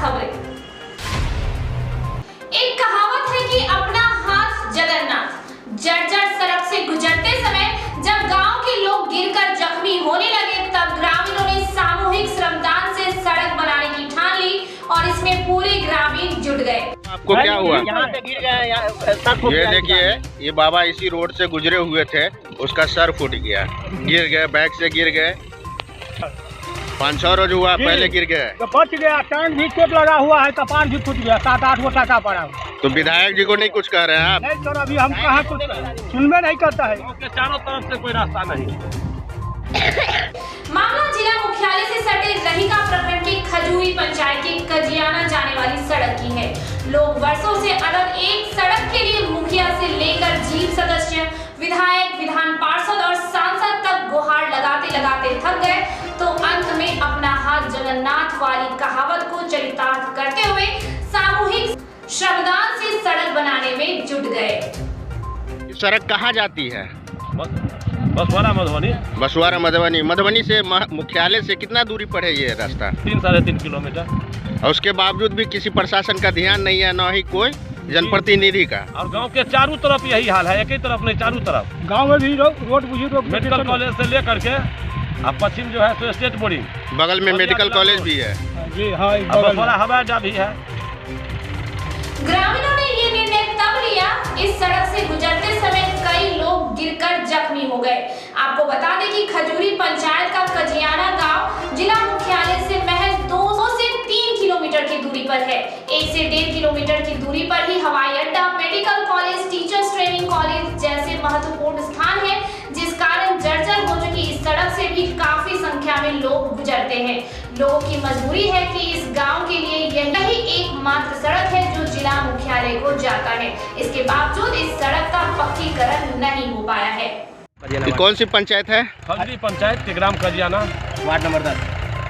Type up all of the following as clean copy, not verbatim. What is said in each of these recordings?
खबरें। एक कहावत है कि अपना हाथ जगन्नाथ। जर्जर सड़क से गुजरते समय जब गांव के लोग गिरकर जख्मी होने लगे, तब ग्रामीणों ने सामूहिक श्रमदान से सड़क बनाने की ठान ली और इसमें पूरे ग्रामीण जुट गए। आपको क्या हुआ? यहाँ पे गिर गए। ये देखिए, ये बाबा इसी रोड से गुजरे हुए थे, उसका सर फूट गया, गिर गए, बैग से गिर गए। 500 रोज हुआ, पहले गिर गए तो बच गया। टांग भी चोट लगा हुआ है, कपार भी फूट गया, 7-8 गो टाका पड़ा हुआ। तो विधायक जी को नहीं कुछ कह रहे हैं आप? नहीं सर, अभी हम कहाँ कुछ सुनबे नहीं करता है। चारों तरफ से कोई रास्ता नहीं। मामला जिला मुख्यालय से सटे रहिका प्रखंड की खजूरी पंचायत की कजियाना जाने वाली सड़क की है। लोग वर्षों से अलग एक सड़क के लिए मुखिया से लेकर जीप सदस्य, विधायक, विधान पार्षद और सांसद तक गुहार लगाते लगाते थक गए, तो अंत में अपना हाथ जगन्नाथ वाली कहावत को चरितार्थ करते हुए सामूहिक श्रमदान से सड़क बनाने में जुट गए। सड़क कहाँ जाती है? बसवाड़ा मधुबनी। बसवाड़ा मधुबनी। मधुबनी से मुख्यालय से कितना दूरी पर है ये रास्ता? 3-3.5 किलोमीटर। और उसके बावजूद भी किसी प्रशासन का ध्यान नहीं है, न ही कोई जनप्रतिनिधि का। और गांव के चारों तरफ यही हाल है, एक ही तरफ नहीं, चारों तरफ। गांव में भी रोड मेडिकल कॉलेज से लेकर के अब पश्चिम जो है तो स्टेट बोर्डिंग, बगल में मेडिकल कॉलेज भी है जी। हाँ, बसवाड़ा हवाई अड्डा भी है। ग्रामीणों ने ये निर्णय तब लिया, इस सड़क से गुजरते समय कई लोग गिरकर जख्मी हो गए। आपको बता दें कि खजूरी पंचायत का कजियाना गांव जिला मुख्यालय से महज 2 से 3 किलोमीटर की दूरी पर है। 1 से 1.5 किलोमीटर की दूरी पर ही हवाई अड्डा, medical college, teachers training college जैसे महत्वपूर्ण स्थान है, जिस कारण जर्जर हो चुकी इस सड़क से भी काफी संख्या में लोग गुजरते हैं। लोगों की मजबूरी है कि इस गांव के लिए यही एकमात्र सड़क है जो जिला मुख्यालय को जाता है। इसके बावजूद इस सड़क का पक्कीकरण नहीं हो पाया है। ये कौन सी पंचायत है? खजूरी पंचायत के ग्राम Kajiyana, ward number 10।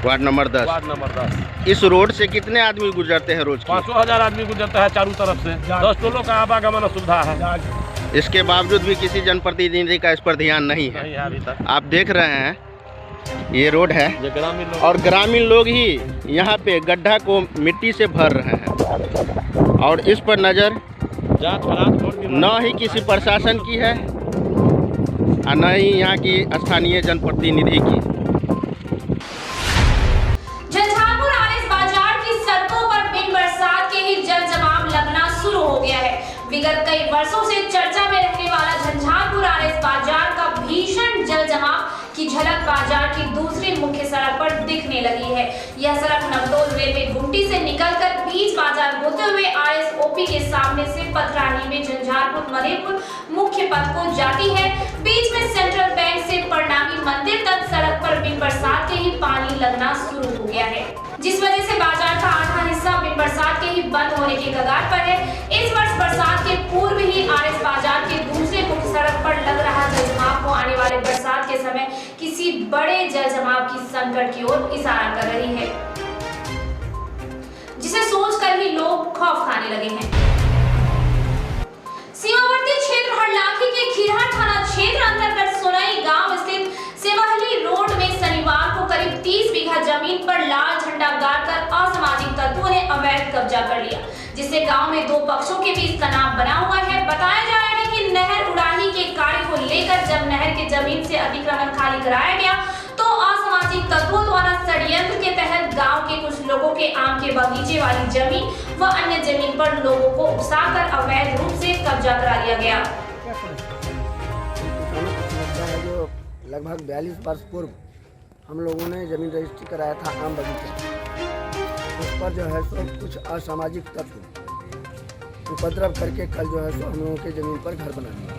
Ward number 10। इस रोड से कितने आदमी गुजरते हैं रोज? 500,000 आदमी गुजरता है चारों तरफ से। 10 टोलों का आवागमन सुविधा है। इसके बावजूद भी किसी जनप्रतिनिधि का इस पर ध्यान नहीं है। अभी तक आप देख रहे हैं, ये रोड है और ग्रामीण लोग ही यहाँ पे गड्ढा को मिट्टी से भर रहे हैं और इस पर नज़र न ही किसी प्रशासन की है और न ही यहाँ की स्थानीय जनप्रतिनिधि की। झंझारपुर आरएस बाजार की सड़कों पर बिन बरसात के ही जल जमाव लगना शुरू हो गया है। विगत कई वर्षों से चर्चा में रहने वाला झंझारपुर आरएस बाजार का भीषण जल जमाव की झलक बाजार की दूसरी मुख्य सड़क पर दिखने लगी है। यह सड़क नवतोल रेलवे गुमटी से निकलकर बीच बाजार होते हुए आरएसओपी के सामने से पथराही में झंझारपुर मधेपुर मुख्य पथ को जाती है। बीच में सेंट्रल बैंक से प्रणामी मंदिर तक सड़क पर बिन बरसात के ही पानी लगना शुरू हो गया है, जिस वजह से बाजार का आधा हिस्सा बिन बरसात के ही बंद होने के कगार पर है। इस वर्ष बरसात के पूर्व ही आरएस बाजार के दूसरे मुख्य सड़क पर लग रहा जल जमाव को आने वाले बरसात के समय किसी बड़े जल जमाव की संकट की ओर इशारा कर रही है, जिसे सोचकर ही लोग खौफ खाने लगे हैं। सीमावर्ती क्षेत्र हरलाखी के खीरहा थाना क्षेत्र अंतर्गत सोनई गांव स्थित सेवहली रोड में शनिवार को करीब 30 बीघा जमीन पर लाल झंडा गाड़कर असामाजिक तत्वों ने अवैध कब्जा कर लिया, जिससे गांव में 2 पक्षों के बीच तनाव बना हुआ है। बताया जा रहा है कि नहर उड़ाही के कार्य को लेकर जब नहर के जमीन से अतिक्रमण खाली कराया गया, तो असामाजिक तत्वों द्वारा षड्यंत्र के तहत गांव के कुछ लोगों के आम के बगीचे वाली जमीन व अन्य जमीन पर लोगों को उकसाकर अवैध रूप से कब्जा करा लिया गया। लगभग 42 वर्ष पूर्व हम लोगों ने जमीन रजिस्ट्री कराया था आम बगीचा। उस पर जो है सो कुछ असामाजिक तत्व उपद्रव करके कल जो है सो हम लोगों के जमीन पर घर बना दिया,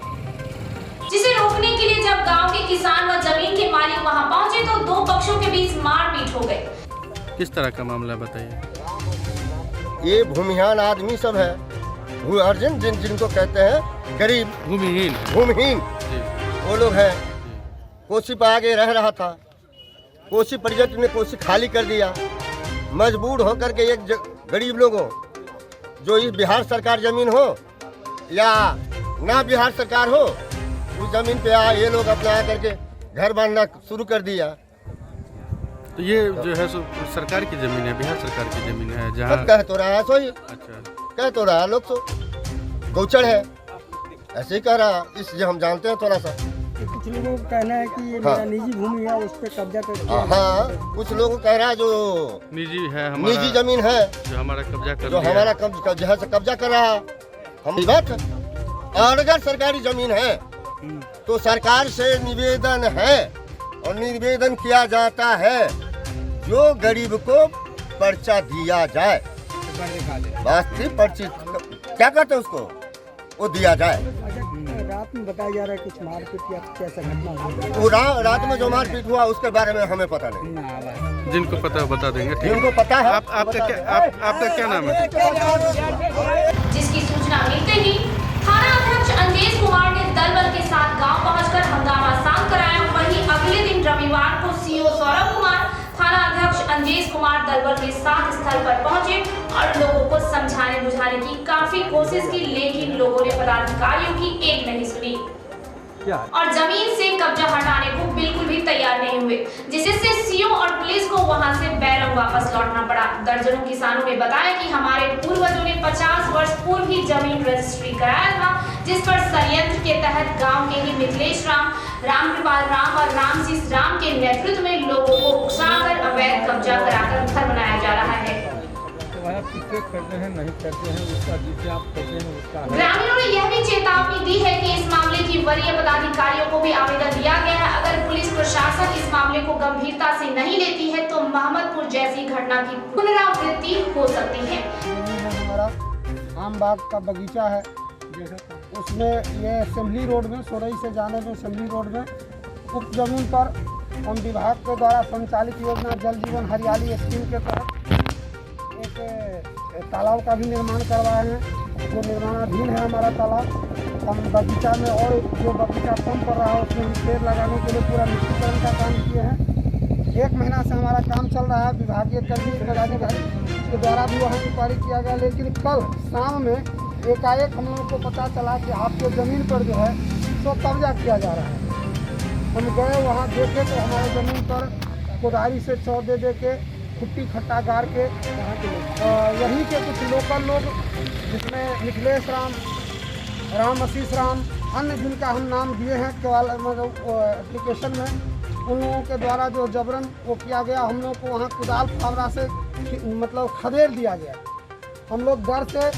जिसे रोकने के लिए जब गांव के किसान व जमीन के मालिक वहां पहुंचे तो 2 पक्षों के बीच मारपीट हो गई। किस तरह का मामला बताइए? ये भूमिहीन आदमी सब है, भू-अर्जन जिनको कहते हैं, गरीब भूमिहीन वो लोग हैं। कोसी पर आगे रह रहा था, कोसी परिषद ने कोसी खाली कर दिया। मजबूर होकर के एक गरीब लोगों, जो इस बिहार सरकार जमीन हो या ना बिहार सरकार हो, उस जमीन पे ये लोग अपना आकर के घर बांधना शुरू कर दिया। तो ये जो है सो सरकार की जमीन है, बिहार सरकार की जमीन है जहाँ कह तो रहा है सो, अच्छा कह तो रहा है लोग तो गौचर है, ऐसे ही कह रहा, इसलिए हम जानते हैं थोड़ा सा। कुछ लोगों का कहना है कि ये हाँ। मेरा निजी भूमि है, उस पर कब्जा करके हाँ, कुछ लोग कह रहा है जो निजी है, हमारा निजी जमीन है जो हमारा कब्जा कर जो लिया। हमारा कब्जा कर रहा है। हम बात है, और अगर सरकारी जमीन है तो सरकार से निवेदन है और निवेदन किया जाता है जो गरीब को पर्चा दिया जाए, वास्तविक पर्ची क्या कहते हैं उसको, वो दिया जाए। रात में बताया जा रहा है कुछ मारपीट या कैसा घटना हुआ? वो रात में जो मारपीट हुआ उसके बारे में हमें पता नहीं, जिनको पता है बता देंगे, ठीक है। जिनको पता है। आपका क्या नाम है? जिसकी सूचना मिलते ही थाना अध्यक्ष अंजेश कुमार ने दल बल के साथ गांव पहुंचकर हंगामा शांत कराया। वहीं अगले दिन रविवार को सीओ सौरभ कुमार, थाना अध्यक्ष अंजेश कुमार दल बल के साथ स्थल पर पहुंचे और लोगों को समझाने बुझाने की काफी कोशिश की, लेकिन लोगों ने पदाधिकारियों की एक नहीं सुनी और जमीन से कब्जा हटाने को बिल्कुल भी तैयार नहीं हुए, जिससे सीओ और पुलिस को वहां से बैरंग वापस लौटना पड़ा। दर्जनों किसानों ने बताया कि हमारे पूर्वजों ने 50 वर्ष पूर्व ही जमीन रजिस्ट्री कराया था, जिस पर संयंत्र के तहत गांव के ही मिथिलेश राम, रामकृपाल राम और रामशीष राम के नेतृत्व में लोगों को उकसाकर अवैध कब्जा कराकर घर बनाया जा रहा है। करते हैं नहीं करते हैं उसका, जिसे आप करते हैं उसका। ग्रामीणों ने यह भी चेतावनी दी है कि इस मामले की वरीय पदाधिकारियों को भी आवेदन दिया गया है। अगर पुलिस प्रशासन इस मामले को गंभीरता से नहीं लेती है तो मोहम्मदपुर जैसी घटना की पुनरावृत्ति हो सकती है। हमारा आम बाग का बगीचा है, उसमें ये असेंबली रोड में, सोरई से जाने में असेंबली रोड में उक्त जमीन पर हम विभाग के द्वारा संचालित योजना जल जीवन हरियाली स्कीम के तहत एक तालाब का भी निर्माण करवाए हैं, जो निर्माणाधीन है हमारा तालाब। हम बगीचा में और जो बगीचा कम पड़ रहा है उसमें पेड़ लगाने के लिए पूरा मिट्टीकरण का काम किए हैं। 1 महीना से हमारा काम चल रहा है, विभागीय कर्मी पदाधिकारी के द्वारा भी वहाँ इंक्वायरी किया गया, लेकिन कल शाम में एकाएक हम लोगों को पता चला कि आपके ज़मीन पर जो है तो कब्जा किया जा रहा है। हम गए वहाँ देखे तो हमारे ज़मीन पर कुदारी से चौ दे के खुट्टी खट्टा गाड़ के यहीं के कुछ लोकल लोग, जिसमें मिथिलेश राम, रामशीष राम, अन्य जिनका हम नाम दिए हैं केवल एप्लीकेशन में, उन लोगों के द्वारा जो जबरन वो किया गया। हम लोग को वहाँ कुदाल फावड़ा से मतलब खदेड़ दिया गया। हम लोग डर से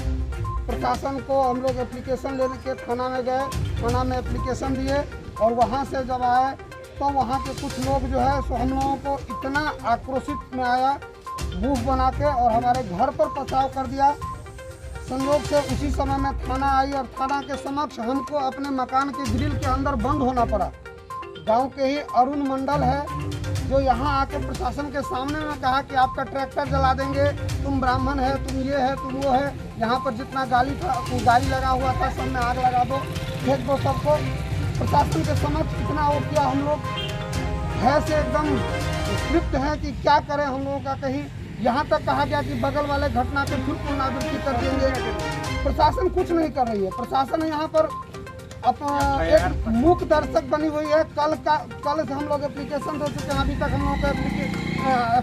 प्रशासन को हम लोग एप्लीकेशन लेने के थाना में गए, थाना में एप्लीकेशन दिए और वहाँ से जब आए तो वहाँ के कुछ लोग जो है सो हम लोगों को इतना आक्रोशित में आया, बूफ बना के और हमारे घर पर पथराव कर दिया। संयोग से उसी समय में थाना आई और थाना के समक्ष हमको अपने मकान के ग्रिल के अंदर बंद होना पड़ा। गांव के ही अरुण मंडल है जो यहाँ आके प्रशासन के सामने में कहा कि आपका ट्रैक्टर जला देंगे, तुम ब्राह्मण है, तुम ये है, तुम वो है, यहाँ पर जितना गाड़ी लगा हुआ था सब में आग लगा दो, फेंक दो सबको। प्रशासन के समक्ष इतना वो किया, हम लोग है से एकदम तृप्त हैं कि क्या करें। हम लोगों का कहीं यहाँ तक कहा गया कि बगल वाले घटना पे फिर पुनरावृत्ति कर देंगे। प्रशासन कुछ नहीं कर रही है। प्रशासन यहाँ पर एक मूक दर्शक बनी हुई है। कल से हम लोग एप्लीकेशन दे चुके हैं, अभी तक हम लोगों को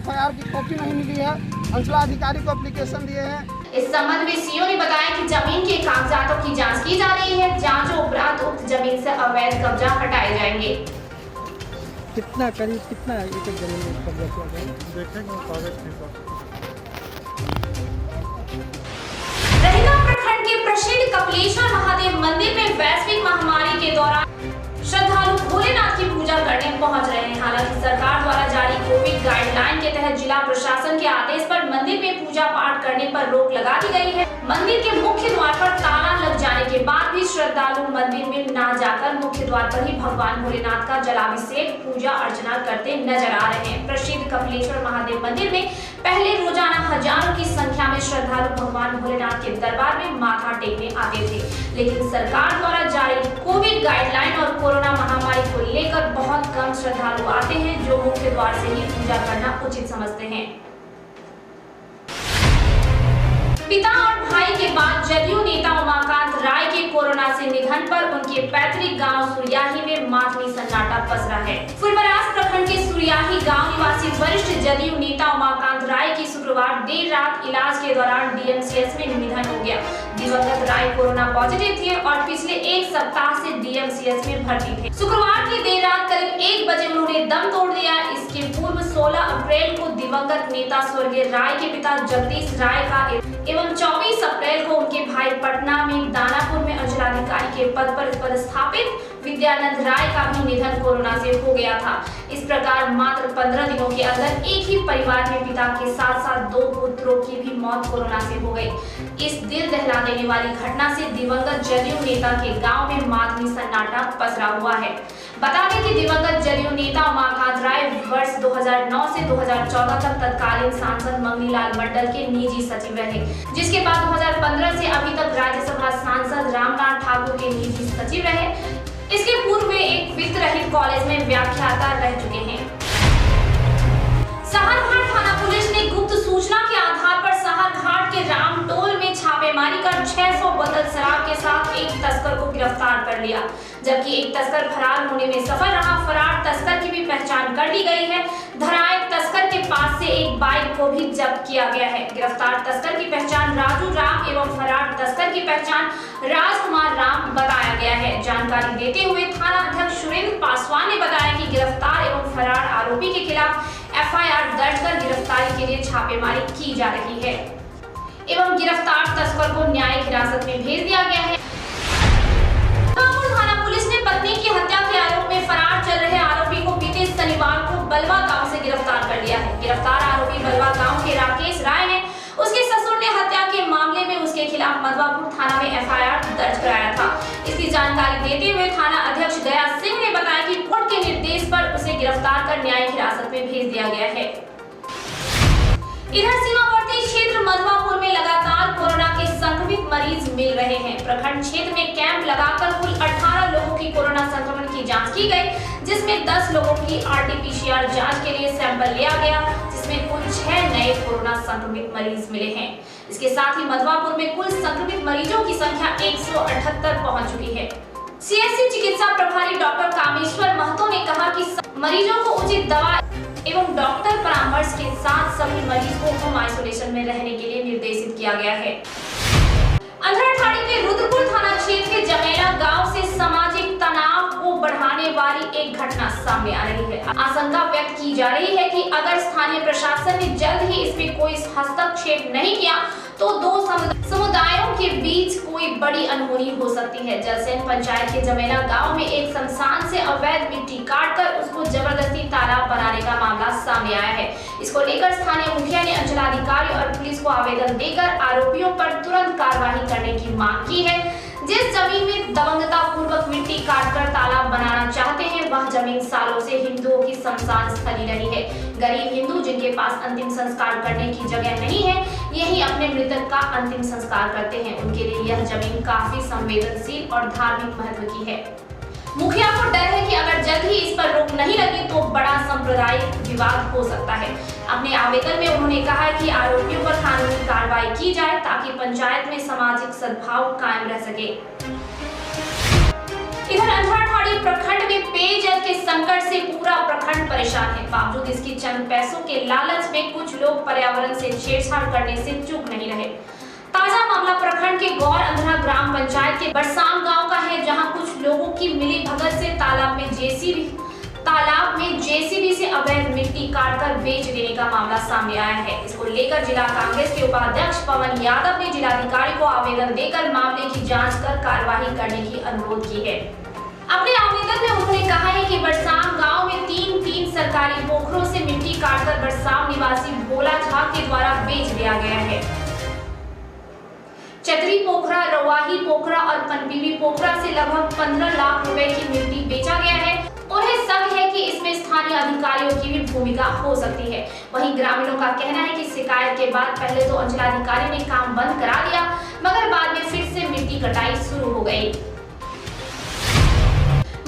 FIR की कॉपी नहीं मिली है। अंचलाधिकारी को एप्लीकेशन दिए हैं। इस संबंध में सीओ ने बताया कि जमीन के कागजातों की जांच की जा रही है। जांच उपरांत उक्त जमीन से अवैध कब्जा हटाए जाएंगे। कितना करीब कितना एकड़ जमीन में कब्जा किया गया देखेंगे कागज के साथ। दहिका प्रखंड के प्रसिद्ध कपिलेश्वर महादेव मंदिर में वैश्विक महामारी के दौरान श्रद्धालु भोलेनाथ की पूजा करने पहुंच रहे हैं। हालांकि सरकार द्वारा जारी कोविड गाइडलाइन के तहत जिला प्रशासन के आदेश पर मंदिर में पूजा पाठ करने पर रोक लगा दी गई है। मंदिर के मुख्य द्वार पर ताला लग जाने के बाद भी श्रद्धालु मंदिर में न जाकर मुख्य द्वार पर ही भगवान भोलेनाथ का जलाभिषेक पूजा अर्चना करते नजर आ रहे हैं। प्रसिद्ध कपिलेश्वर महादेव मंदिर में पहले रोजाना हजारों की संख्या में श्रद्धालु भगवान भोलेनाथ के दरबार में माथा टेकने आते थे, लेकिन सरकार द्वारा जारी कोविड गाइडलाइन और कोरोना महामारी को लेकर बहुत कम श्रद्धालु आते हैं, जो मुख्य द्वार से ही पूजा करना उचित समझते हैं। पिता और भाई के बाद जदयू नेता उमाकांत राय के कोरोना से निधन पर उनके पैतृक गांव सुरियाही में मातमी सन्नाटा पसरा है। फुलपरास प्रखंड प्रखंड के सुरियाही गांव निवासी वरिष्ठ जदयू नेता उमाकांत राय की शुक्रवार देर रात इलाज के दौरान डीएमसीएच में निधन हो गया। दिवंगत राय कोरोना पॉजिटिव थे और पिछले एक सप्ताह से डीएमसीएच में भर्ती थे। शुक्रवार की देर रात करीब 1 बजे उन्होंने दम तोड़ दिया। इसके पूर्व 16 अप्रैल को दिवंगत नेता स्वर्गीय राय के पिता जगदीश राय का एवं 24 अप्रैल को उनके भाई पटना में दानापुर में अंचलाधिकारी के पद पर पदस्थापित विद्यानंद राय का भी निधन कोरोना से हो गया था। इस प्रकार मात्र 15 दिनों के अंदर एक ही परिवार में पिता के साथ साथ 2 पुत्रों की भी मौत कोरोना से हो गई। इस दिल दहला देने वाली घटना से दिवंगत जदयू नेता के गांव में मातमी सन्नाटा पसरा हुआ है। बता दें कि दिवंगत जदयू नेता उमाकांत राय वर्ष 2009 से 2014 तक तत्कालीन सांसद मंगनीलाल मंडल के निजी सचिव रहे, जिसके बाद 2015 से अभी तक राज्यसभा सांसद रामनाथ ठाकुर के निजी सचिव रहे। इसके पूर्व वे एक वित्त रहित कॉलेज में व्याख्याता रह चुके हैं। साहरघाट थाना पुलिस ने गुप्त सूचना के आधार पर साहरघाट के रामटोल में छापेमारी कर 600 बोतल शराब के साथ एक तस्कर को गिरफ्तार कर लिया, जबकि एक तस्कर फरार होने में सफल रहा। फरार तस्कर की भी पहचान कर ली गई है। धराए तस्कर के पास से एक बाइक को भी जब्त किया गया है। गिरफ्तार तस्कर की पहचान राजू राम एवं फरार तस्कर की पहचान राजकुमार राम बताया गया है। जानकारी देते हुए थाना अध्यक्ष सुरेंद्र पासवान ने बताया कि गिरफ्तार एवं फरार आरोपी के खिलाफ एफआईआर दर्ज कर गिरफ्तारी के लिए छापेमारी की जा रही है एवं गिरफ्तार तस्कर को न्यायिक हिरासत में भेज दिया गया है। थाना पुलिस ने पत्नी की हत्या के आरोप में फरार चल रहे आरोपी को बीते शनिवार को बलवा गांव से गिरफ्तार कर लिया है। गिरफ्तार आरोपी बलवा गांव के राकेश राय है। उसके ससुर ने हत्या के मामले में उसके खिलाफ मधवापुर थाना में एफआईआर दर्ज कराया था। इसकी जानकारी देते हुए थाना अध्यक्ष गया सिंह ने बताया कि कोर्ट के निर्देश पर उसे गिरफ्तार कर न्यायिक हिरासत में भेज दिया गया है। इधर सीमावर्ती क्षेत्र मधवापुर में लगातार कोरोना के संक्रमित मरीज मिल रहे हैं। प्रखंड क्षेत्र में कैंप लगाकर कुल 18 लोगों की कोरोना संक्रमण की जांच की गई, जिसमें 10 लोगों की आरटीपीसीआर जांच के लिए सैंपल लिया गया, जिसमें कुल 6 नए कोरोना संक्रमित मरीज मिले हैं। इसके साथ ही मधवापुर में कुल संक्रमित मरीजों की संख्या 178 पहुंच चुकी है। सीएससी चिकित्सा प्रभारी डॉक्टर कामेश्वर महतो ने कहा कि मरीजों को उचित दवा एवं डॉक्टर परामर्श के साथ सभी मरीज को होम आइसोलेशन में रहने के लिए निर्देशित किया गया है। अंधराठाड़ी के रुद्रपुर थाना क्षेत्र के जमेला गांव से सामाजिक तनाव को बढ़ाने वाली एक घटना सामने आ रही है। आशंका व्यक्त की जा रही है कि अगर स्थानीय प्रशासन ने जल्द ही इसमें कोई हस्तक्षेप नहीं किया तो 2 समुदायों के बीच कोई बड़ी अनहोनी हो सकती है। जलसेन पंचायत के जमेला गांव में एक शमशान से अवैध मिट्टी काटकर उसको जबरदस्ती तालाब बनाने का मामला सामने आया है। इसको लेकर स्थानीय मुखिया ने अंचलाधिकारी और पुलिस को आवेदन देकर आरोपियों पर तुरंत कार्रवाई करने की मांग की है। जिस जमीन में दबंगता पूर्वक मिट्टी काटकर तालाब बनाना चाहते हैं, वह जमीन सालों से हिंदुओं की शमशान स्थली रही है। गरीब हिंदू जिनके पास अंतिम संस्कार करने की जगह नहीं है, यही अपने मृतक का अंतिम संस्कार करते हैं। उनके लिए यह जमीन काफी संवेदनशील और धार्मिक महत्व की है। मुखिया को डर है कि अगर जल्द ही इस पर रोक नहीं लगी तो बड़ा सांप्रदायिक विवाद हो सकता है। अपने आवेदन में उन्होंने कहा है कि आरोपियों पर कानूनी कार्रवाई की जाए ताकि पंचायत में सामाजिक सद्भाव कायम रह सके। इधर अंधराठाड़ी प्रखंड में पेयजल के संकट से पूरा प्रखंड परेशान है। बावजूद इसकी चंद पैसों के लालच में कुछ लोग पर्यावरण से छेड़छाड़ करने से चूक नहीं रहे। ताजा मामला प्रखंड के गौर अंधरा ग्राम पंचायत के बरसाम गांव का है, जहां कुछ लोगों की मिली भगत से तालाब में जेसीबी से अवैध मिट्टी काटकर बेच देने का मामला सामने आया है। इसको लेकर जिला कांग्रेस के उपाध्यक्ष पवन यादव ने जिलाधिकारी को आवेदन देकर मामले की जांच कर कार्रवाई करने की अनुरोध की है। अपने आवेदन में उन्होंने कहा है कि बरसाम गांव में 3 सरकारी पोखरों से मिट्टी काटकर बरसाम निवासी भोला झा के द्वारा बेच दिया गया है। चतरी पोखरा, रवाही पोखरा और पनपीवी पोखरा से लगभग 15 लाख रुपए की मिट्टी बेचा गया है। उन्हें शक है कि इसमें स्थानीय अधिकारियों की भी भूमिका हो सकती है। वहीं ग्रामीणों का कहना है कि शिकायत के बाद पहले तो अंचलाधिकारी ने काम बंद करा दिया, मगर बाद में फिर से मिट्टी कटाई शुरू हो गई।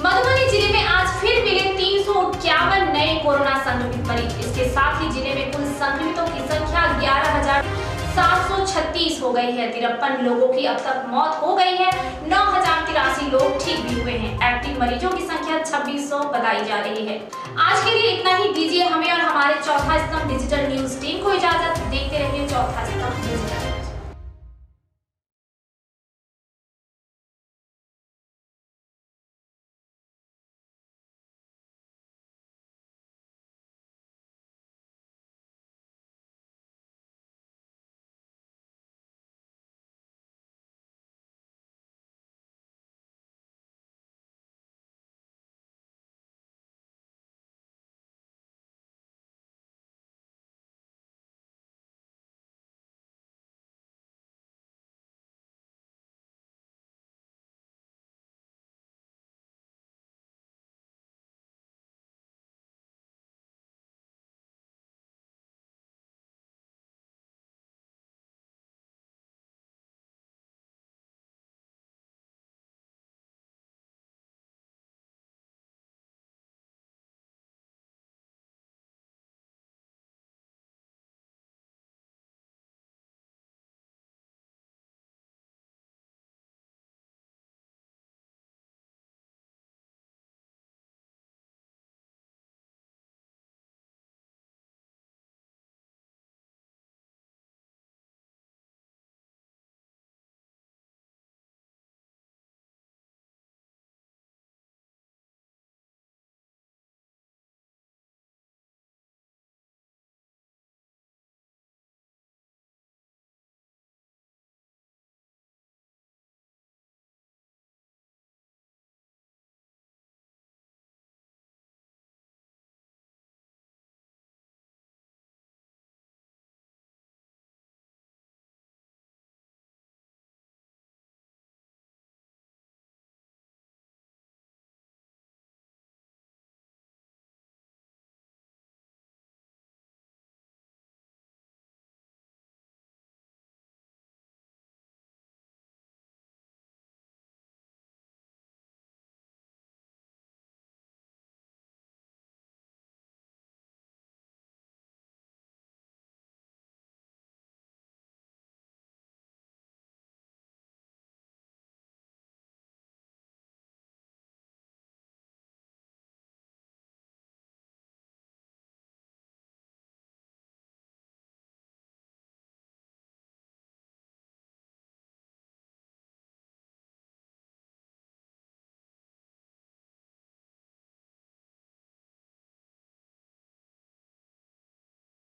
मधुबनी जिले में आज फिर मिले 351 नए कोरोना संक्रमित मरीज। इसके साथ ही जिले में कुल संक्रमितों की संख्या 11,746 936 हो गई है। 53 लोगों की अब तक मौत हो गई है। 9083 लोग ठीक भी हुए हैं। एक्टिव मरीजों की संख्या 2600 बताई जा रही है। आज के लिए इतना ही। दीजिए हमें और हमारे चौथा स्तंभ डिजिटल न्यूज टीम को इजाजत। देखते रहिए चौथा स्तंभ डिजिटल।